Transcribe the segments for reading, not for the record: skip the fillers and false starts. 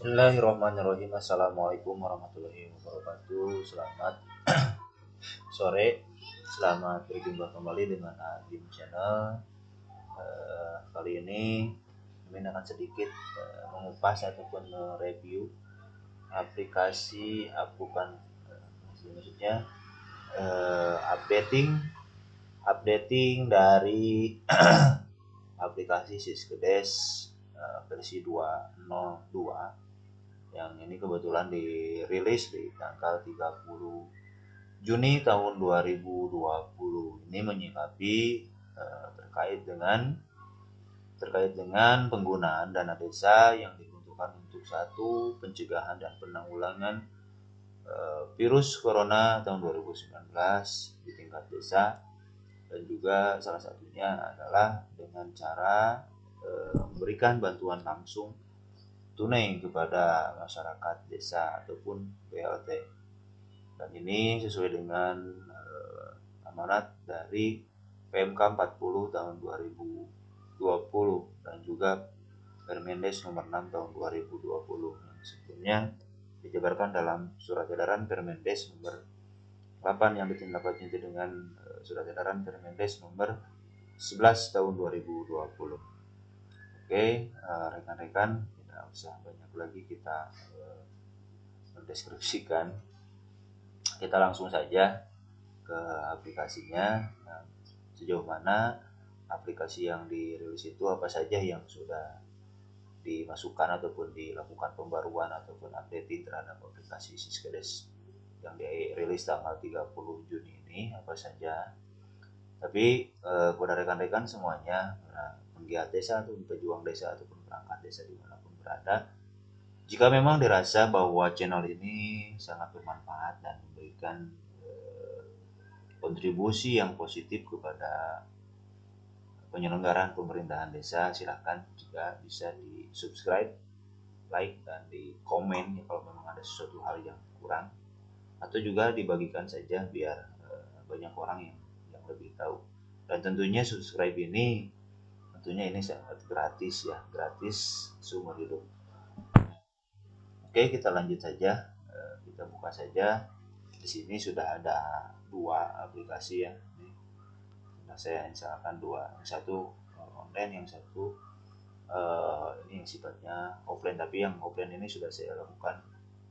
Bismillahirrahmanirrahim. Assalamualaikum warahmatullahi wabarakatuh. Selamat sore. Selamat berjumpa kembali dengan Adim Channel. Kali ini Mimin akan sedikit mengupas ataupun mereview aplikasi bukan maksudnya updating dari aplikasi Siskedes versi 202 yang ini kebetulan dirilis di tanggal 30 Juni tahun 2020. Ini menyikapi terkait dengan penggunaan dana desa yang diperuntukkan untuk satu pencegahan dan penanggulangan virus corona tahun 2019 di tingkat desa, dan juga salah satunya adalah dengan cara memberikan bantuan langsung tunai kepada masyarakat desa ataupun BLT. Dan ini sesuai dengan amanat dari PMK 40 tahun 2020 dan juga Permendes nomor 6 tahun 2020 yang sebelumnya dijabarkan dalam surat edaran Permendes nomor 8 yang ditindaklanjuti dengan surat edaran Permendes nomor 11 tahun 2020. Oke, rekan-rekan, tidak usah banyak lagi kita mendeskripsikan. Kita langsung saja ke aplikasinya. Nah, sejauh mana aplikasi yang dirilis itu, apa saja yang sudah dimasukkan ataupun dilakukan pembaruan ataupun updating terhadap aplikasi Siskedes yang dirilis tanggal 30 Juni ini, apa saja. Tapi kepada rekan-rekan semuanya, penggiat desa ataupun pejuang desa ataupun perangkat desa dimanapun berada, jika memang dirasa bahwa channel ini sangat bermanfaat dan memberikan kontribusi yang positif kepada penyelenggaraan pemerintahan desa, silahkan juga bisa di subscribe, like, dan di komen ya kalau memang ada sesuatu hal yang kurang, atau juga dibagikan saja biar banyak orang yang lebih tahu. Dan tentunya subscribe ini sangat gratis ya, gratis seumur hidup. Oke, kita lanjut saja. Kita buka saja. Di sini sudah ada dua aplikasi ya. Sudah saya instalkan dua. Yang satu online, yang satu ini yang sifatnya offline. Tapi yang offline ini sudah saya lakukan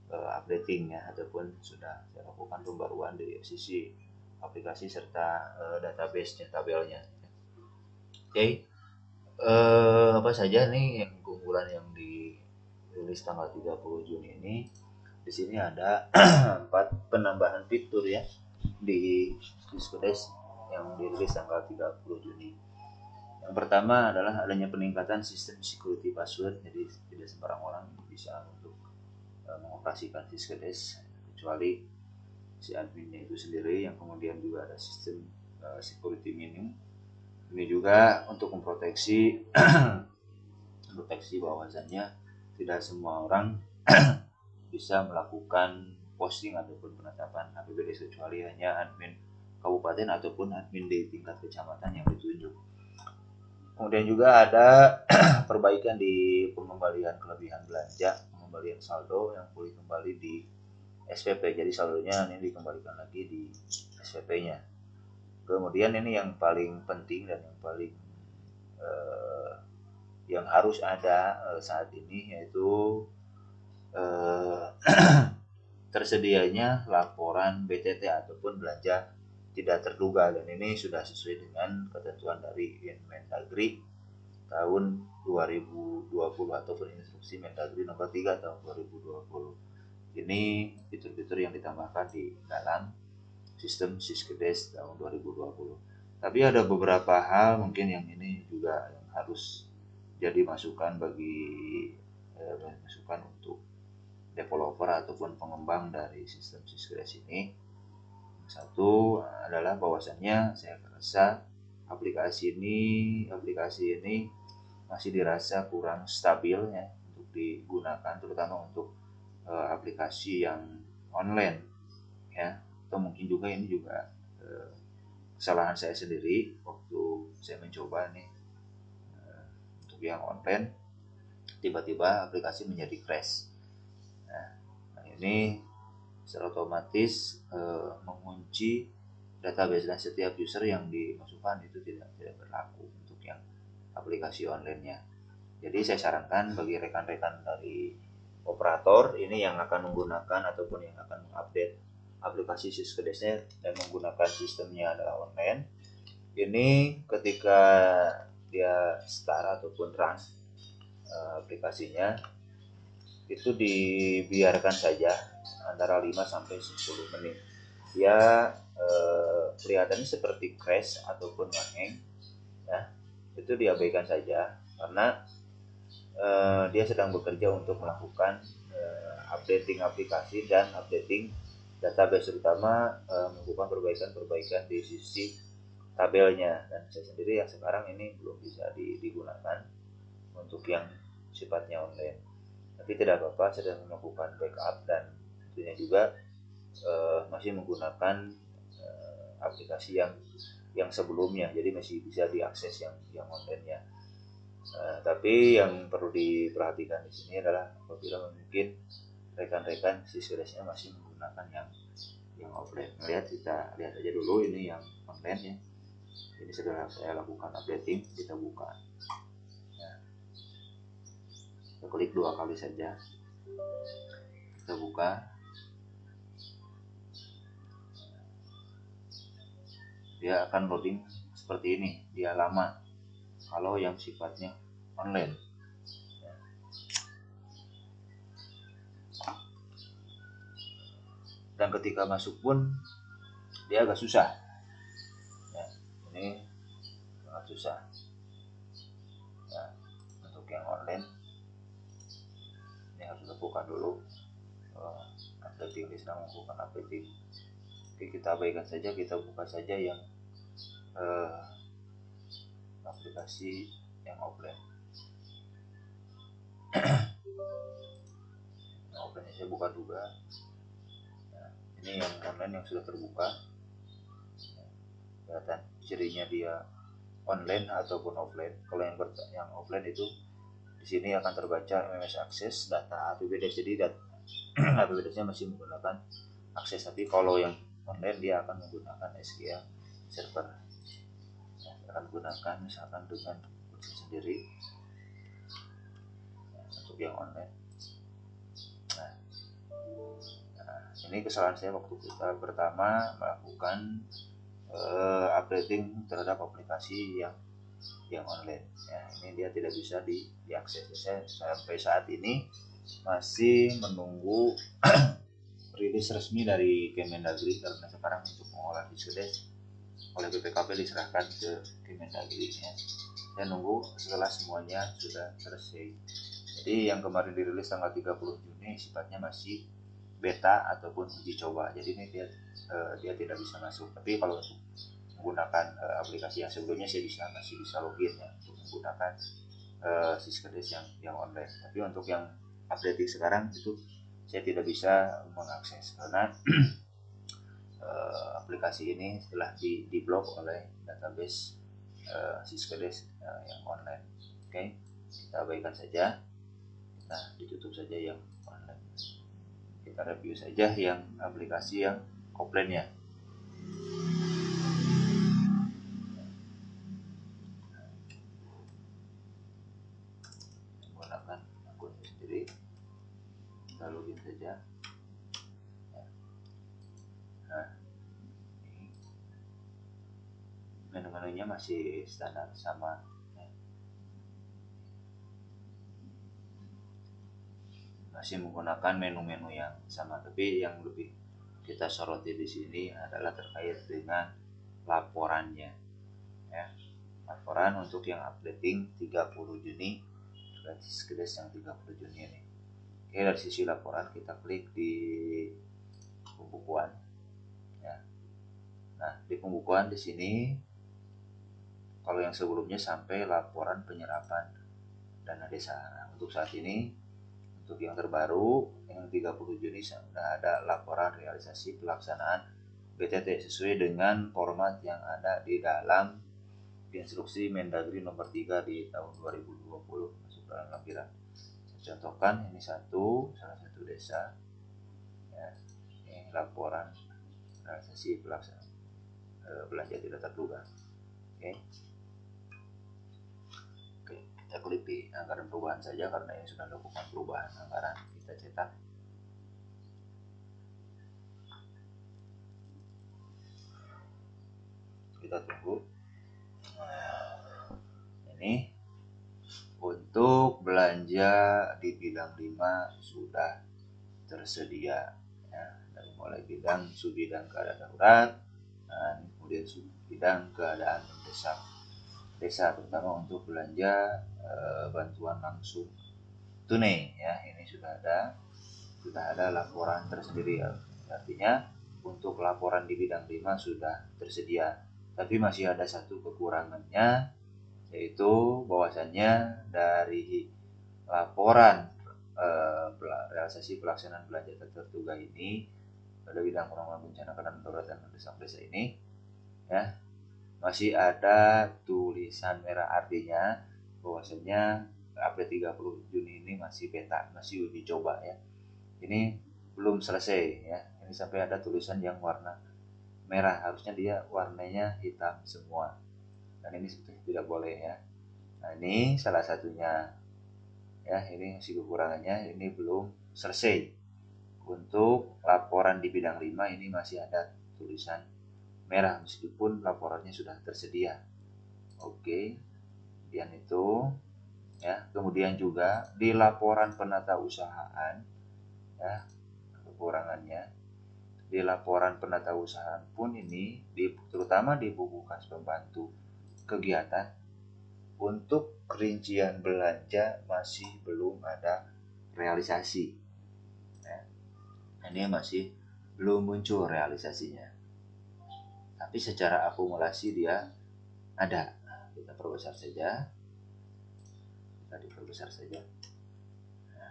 updating ya, ataupun sudah saya lakukan pembaruan dari sisi aplikasi serta database-nya, tabelnya. Oke. Apa saja nih yang keunggulan yang dirilis tanggal 30 Juni ini? Di sini ada 4 penambahan fitur ya di Siskedes yang dirilis tanggal 30 Juni. Yang pertama adalah adanya peningkatan sistem security password, jadi tidak sembarang orang bisa untuk mengoperasikan Siskedes kecuali si adminnya itu sendiri. Yang kemudian juga ada sistem security minimum. Ini juga untuk memproteksi bahwasannya tidak semua orang bisa melakukan posting ataupun penetapan APBDes kecuali hanya admin kabupaten ataupun admin di tingkat kecamatan yang ditunjuk. Kemudian juga ada perbaikan di pengembalian kelebihan belanja, pengembalian saldo yang boleh kembali di SPP. Jadi saldonya ini dikembalikan lagi di SPP-nya. Kemudian ini yang paling penting dan yang paling yang harus ada saat ini, yaitu tersedianya laporan BTT ataupun belanja tidak terduga, dan ini sudah sesuai dengan ketentuan dari Mendagri tahun 2020 ataupun instruksi Mendagri nomor 3 tahun 2020. Ini fitur-fitur yang ditambahkan di dalam sistem Siskedes tahun 2020. Tapi ada beberapa hal mungkin yang ini juga yang harus jadi masukan masukan untuk developer ataupun pengembang dari sistem Siskedes ini. Satu adalah bahwasannya saya rasa aplikasi ini masih dirasa kurang stabil ya untuk digunakan, terutama untuk aplikasi yang online ya. Atau mungkin juga ini juga kesalahan saya sendiri waktu saya mencoba nih untuk yang online, tiba-tiba aplikasi menjadi crash. ini secara otomatis mengunci database, dan setiap user yang dimasukkan itu tidak berlaku untuk yang aplikasi online-nya. Jadi saya sarankan bagi rekan-rekan dari operator ini yang akan menggunakan ataupun yang akan mengupdate aplikasi Syskedes-nya dan menggunakan sistemnya adalah online, ini ketika dia start ataupun run aplikasinya itu dibiarkan saja antara 5 sampai 10 menit. Ya kelihatannya seperti crash ataupun nge-hang ya, itu diabaikan saja karena dia sedang bekerja untuk melakukan updating aplikasi dan updating database, terutama melakukan perbaikan di sisi tabelnya. Dan saya sendiri yang sekarang ini belum bisa digunakan untuk yang sifatnya online, tapi tidak apa-apa, sedang melakukan backup dan tentunya juga masih menggunakan aplikasi yang sebelumnya, jadi masih bisa diakses yang online-nya. Tapi yang perlu diperhatikan di sini adalah apabila mungkin rekan-rekan Syskedes-nya masih menggunakan yang offline. Kita lihat aja dulu ini yang online ya. Ini sudah saya lakukan updating, kita buka. Nah, kita klik 2 kali saja. Kita buka. Dia akan loading seperti ini, dia lama kalau yang sifatnya online. Dan ketika masuk pun dia agak susah ya, ini sangat susah ya. Untuk yang online ini harus dilakukan dulu updating, dia sedang melakukan updating. Oke, kita abaikan saja, kita buka saja yang aplikasi yang offline. Yang offline saya buka juga. Nah, ini yang online yang sudah terbuka. Kelihatan cirinya dia online ataupun offline. Kalau yang offline itu di sini akan terbaca MMS Access data APBDes, jadi APBDesnya masih menggunakan akses, tapi kalau yang online dia akan menggunakan SQL Server. Akan gunakan misalkan dengan kursi sendiri untuk yang online. Nah, ini kesalahan saya waktu kita pertama melakukan updating terhadap aplikasi yang online ya. Ini dia tidak bisa diakses. Saya sampai saat ini masih menunggu rilis resmi dari Kemendagri, karena sekarang untuk mengolah Syskedes oleh BPKP diserahkan ke Kemendagri ya. Saya nunggu setelah semuanya sudah selesai. Jadi yang kemarin dirilis tanggal 30 Juni sifatnya masih beta ataupun uji coba. Jadi ini dia tidak bisa masuk. Tapi kalau untuk menggunakan aplikasi yang sebelumnya saya masih bisa login ya untuk menggunakan Syskedes yang online. Tapi untuk yang updating sekarang itu saya tidak bisa mengakses karena aplikasi ini telah diblok oleh database Syskedes yang online. Oke, kita abaikan saja. Nah, ditutup saja yang online. Kita review saja yang aplikasi yang offline ya. Menggunakan akun sendiri, kita login saja. Nah, ini menu-menunya masih standar sama ya. Masih menggunakan menu-menu yang sama, tapi yang lebih kita soroti di sini adalah terkait dengan laporannya ya. Laporan untuk yang updating 30 Juni berarti Syskedes yang 30 Juni ini. Oke, dari sisi laporan kita klik di pembukuan ya. Nah, di pembukuan di sini kalau yang sebelumnya sampai laporan penyerapan dana desa. Nah, untuk saat ini untuk yang terbaru yang 30 Juni sudah ada laporan realisasi pelaksanaan BTT sesuai dengan format yang ada di dalam instruksi Mendagri nomor 3 di tahun 2020 masuk dalam lampiran. Saya contohkan ini salah satu desa ya. Ini laporan realisasi pelaksanaan belanja tidak terduga. Oke. Oke, kita klik di anggaran perubahan saja karena ini sudah lakukan perubahan anggaran. Kita cetak. Kita tunggu. Nah, ini untuk belanja di bidang 5 sudah tersedia ya, dari mulai bidang subbidang keadaan darurat dan kemudian subbidang keadaan mendesak desa, terutama untuk belanja bantuan langsung tunai ya. Ini sudah ada laporan tersendiri ya. Artinya untuk laporan di bidang 5 sudah tersedia, tapi masih ada satu kekurangannya, yaitu bahwasannya dari laporan realisasi pelaksanaan belanja terduga ini pada bidang penanggulangan bencana keadaan darurat dan mendesak desa ini ya, masih ada tulisan merah, artinya bahwasanya update 30 Juni ini masih beta, masih uji coba ya. Ini belum selesai ya. Ini sampai ada tulisan yang warna merah, harusnya dia warnanya hitam semua. Dan ini tidak boleh ya. Nah, ini salah satunya ya, ini masih kekurangannya, ini belum selesai. Untuk laporan di bidang 5 ini masih ada tulisan merah meskipun laporannya sudah tersedia. Oke, kemudian itu ya, kemudian juga di laporan penata usahaan ya, kekurangannya di laporan penata usahaan pun ini terutama di buku kas pembantu kegiatan untuk rincian belanja masih belum ada realisasi ya. Ini masih belum muncul realisasinya, tapi secara akumulasi dia ada. Kita perbesar saja, kita diperbesar saja ya.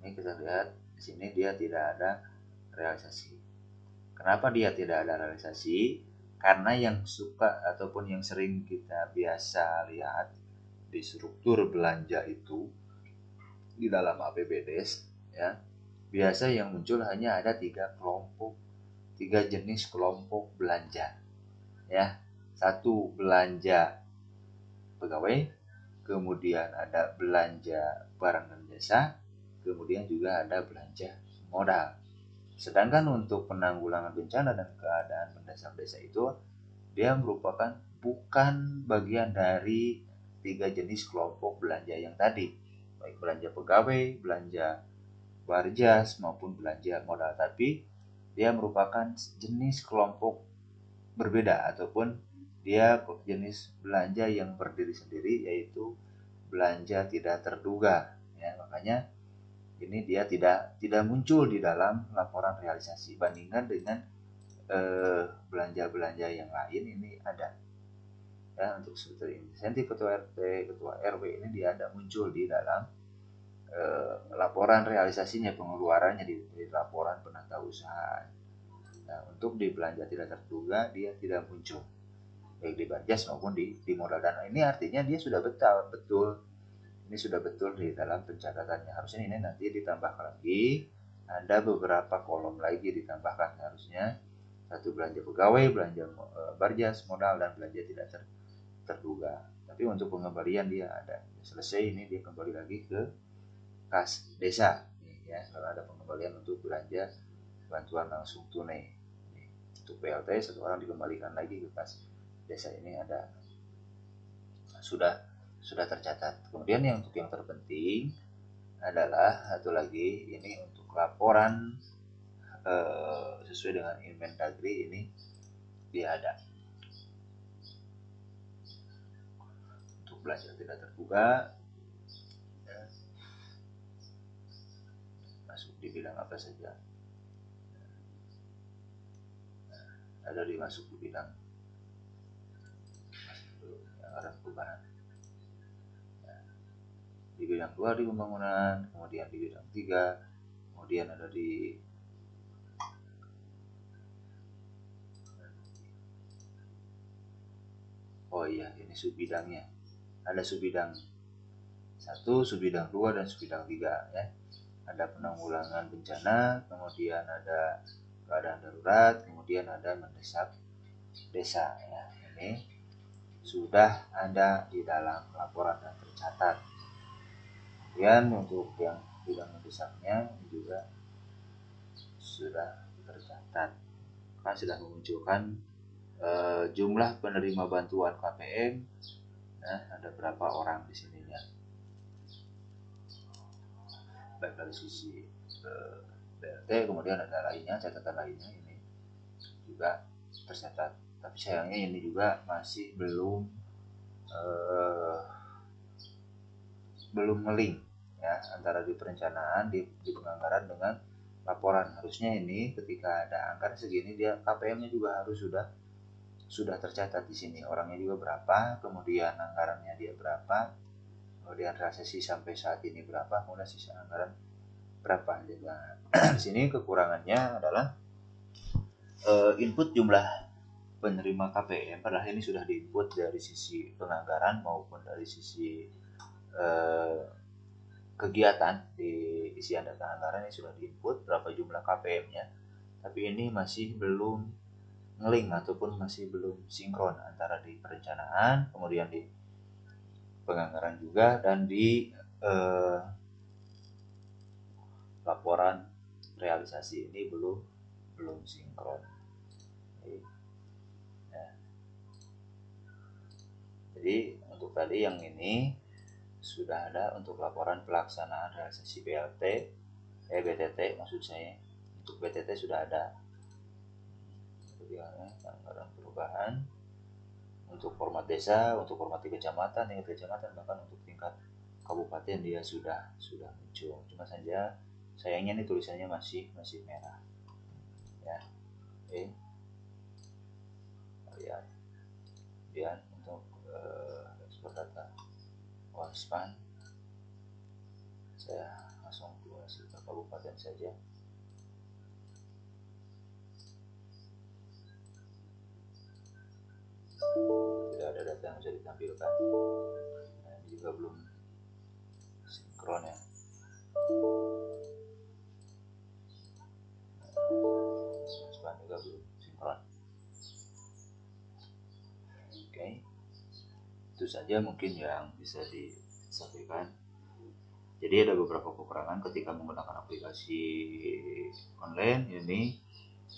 Ini kita lihat di sini dia tidak ada realisasi. Kenapa dia tidak ada realisasi? Karena yang suka ataupun yang sering kita biasa lihat di struktur belanja itu di dalam APBDes ya, biasa yang muncul hanya ada 3 jenis kelompok belanja ya. Satu, belanja pegawai, kemudian ada belanja barang dan jasa, kemudian juga ada belanja modal. Sedangkan untuk penanggulangan bencana dan keadaan mendesak desa itu dia merupakan bukan bagian dari 3 jenis kelompok belanja yang tadi, baik belanja pegawai, belanja barjas maupun belanja modal, tapi dia merupakan jenis kelompok berbeda ataupun dia jenis belanja yang berdiri sendiri, yaitu belanja tidak terduga ya. Makanya ini dia tidak muncul di dalam laporan realisasi. Bandingkan dengan belanja-belanja yang lain ini ada ya. Untuk seperti insentif ketua RT, ketua RW ini dia ada muncul di dalam laporan realisasinya, pengeluarannya di laporan penata usaha. Nah, untuk di belanja tidak terduga dia tidak muncul baik di barjas maupun di modal dana. Ini artinya dia sudah betul ini sudah betul di dalam pencatatannya. Harusnya ini nanti ditambahkan lagi, ada beberapa kolom lagi ditambahkan, harusnya satu belanja pegawai, belanja barjas, modal, dan belanja tidak terduga. Tapi untuk pengembalian dia ada selesai, ini dia kembali lagi ke kas desa ya. Kalau ada pengembalian untuk belanja bantuan langsung tunai, untuk PLT satu orang dikembalikan lagi ke kas desa, ini ada sudah tercatat. Kemudian untuk yang terpenting adalah satu lagi, ini untuk laporan sesuai dengan Inmendagri ini dia ada untuk belanja tidak terduga ya, masuk di bidang apa saja. Ada masuk di bidang anggaran perubahan ya. Di bidang 2 di pembangunan, kemudian di bidang 3, kemudian ada di oh iya, ini subbidangnya, ada subbidang 1, Subbidang 2 dan Subbidang 3 ya. Ada penanggulangan bencana, kemudian ada keadaan darurat, kemudian ada mendesak desa ya. Ini sudah ada di dalam laporan dan tercatat. Kemudian untuk yang bidang mendesaknya juga sudah tercatat, kan sudah memunculkan jumlah penerima bantuan KPM. Nah, ada berapa orang di sininya, baik dari sisi BLT, kemudian ada lainnya, catatan lainnya ini juga tercatat. Tapi sayangnya ini juga masih belum ngeling ya antara di perencanaan di penganggaran dengan laporan. Harusnya ini ketika ada anggaran segini dia KPM-nya juga harus sudah tercatat di sini, orangnya juga berapa, kemudian anggarannya dia berapa, kemudian realisasi sampai saat ini berapa, kemudian sisa anggaran berapa. Nah, di sini kekurangannya adalah input jumlah penerima KPM, padahal ini sudah diinput dari sisi penganggaran maupun dari sisi kegiatan di isian data anggaran ini sudah diinput berapa jumlah KPM-nya, tapi ini masih belum ngeling ataupun masih belum sinkron antara di perencanaan, kemudian di penganggaran juga, dan di laporan realisasi ini belum sinkron. Jadi untuk tadi yang ini sudah ada untuk laporan pelaksanaan realisasi BTT maksud saya. Untuk BTT sudah ada anggaran perubahan untuk format desa, untuk format kecamatan, tingkat kecamatan, bahkan untuk tingkat kabupaten dia sudah muncul. Cuma saja sayangnya ini tulisannya masih merah ya. Oke, lihat. Kemudian untuk ekspor data OneSpan, saya langsung hasil ke kabupaten saja. Tidak ada data yang bisa ditampilkan. Nah, ini juga belum sinkron ya. OneSpan juga belum sinkron. Oke, itu saja mungkin yang bisa disampaikan. Jadi ada beberapa kekurangan ketika menggunakan aplikasi online ini.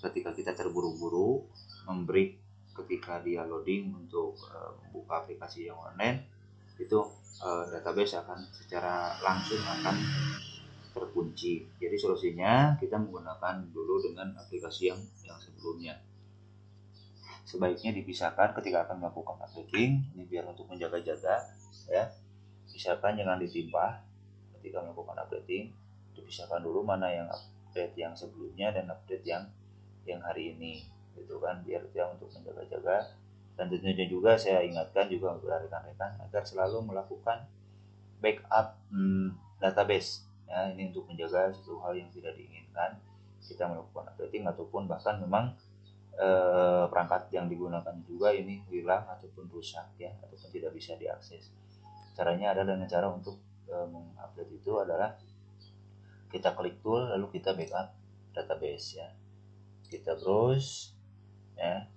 Ketika kita terburu-buru membreak ketika dia loading untuk membuka aplikasi yang online, itu database akan secara langsung akan terkunci. Jadi solusinya kita menggunakan dulu dengan aplikasi yang sebelumnya. Sebaiknya dipisahkan ketika akan melakukan updating, ini biar untuk menjaga-jaga ya. Pisahkan, jangan ditimpa. Ketika melakukan updating, dipisahkan dulu mana yang update yang sebelumnya dan update yang hari ini, gitu kan, biar dia untuk menjaga-jaga. Dan tentunya juga saya ingatkan juga untuk rekan-rekan agar selalu melakukan backup database ya, ini untuk menjaga sesuatu hal yang tidak diinginkan kita melakukan updating, ataupun bahkan memang perangkat yang digunakan juga ini hilang ataupun rusak ya, ataupun tidak bisa diakses. Caranya adalah dengan cara untuk mengupdate itu adalah kita klik tool lalu kita backup database ya. Kita browse ya.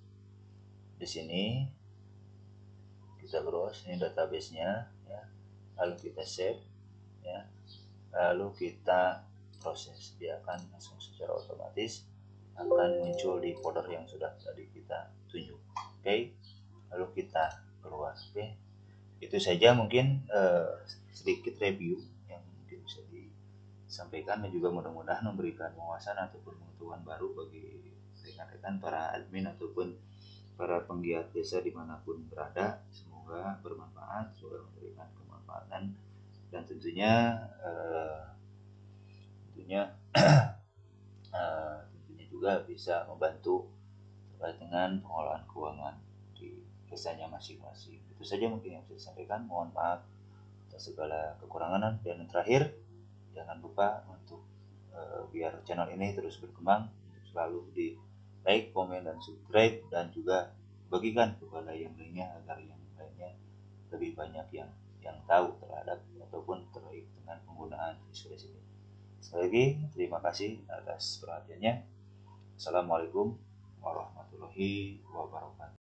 Di sini kita browse ini database-nya ya. Lalu kita save ya. Lalu kita proses, dia akan langsung secara otomatis akan muncul di folder yang sudah tadi kita tunjuk. Oke. Lalu kita keluar. Oke. Itu saja mungkin sedikit review yang mungkin bisa disampaikan, dan juga mudah-mudahan memberikan wawasan ataupun pengetahuan baru bagi rekan-rekan para admin ataupun para penggiat desa dimanapun berada. Semoga bermanfaat, semoga memberikan kemanfaatan, dan tentunya juga bisa membantu terkait dengan pengolahan keuangan di desanya masing-masing. Itu saja mungkin yang bisa disampaikan. Mohon maaf atas segala kekurangan, dan yang terakhir jangan lupa untuk biar channel ini terus berkembang, selalu di like, komen, dan subscribe, dan juga bagikan kepada yang lainnya agar yang lainnya lebih banyak yang yang tahu terhadap ataupun terkait dengan penggunaan diskresi ini. Sekali lagi terima kasih atas perhatiannya. Assalamualaikum warahmatullahi wabarakatuh.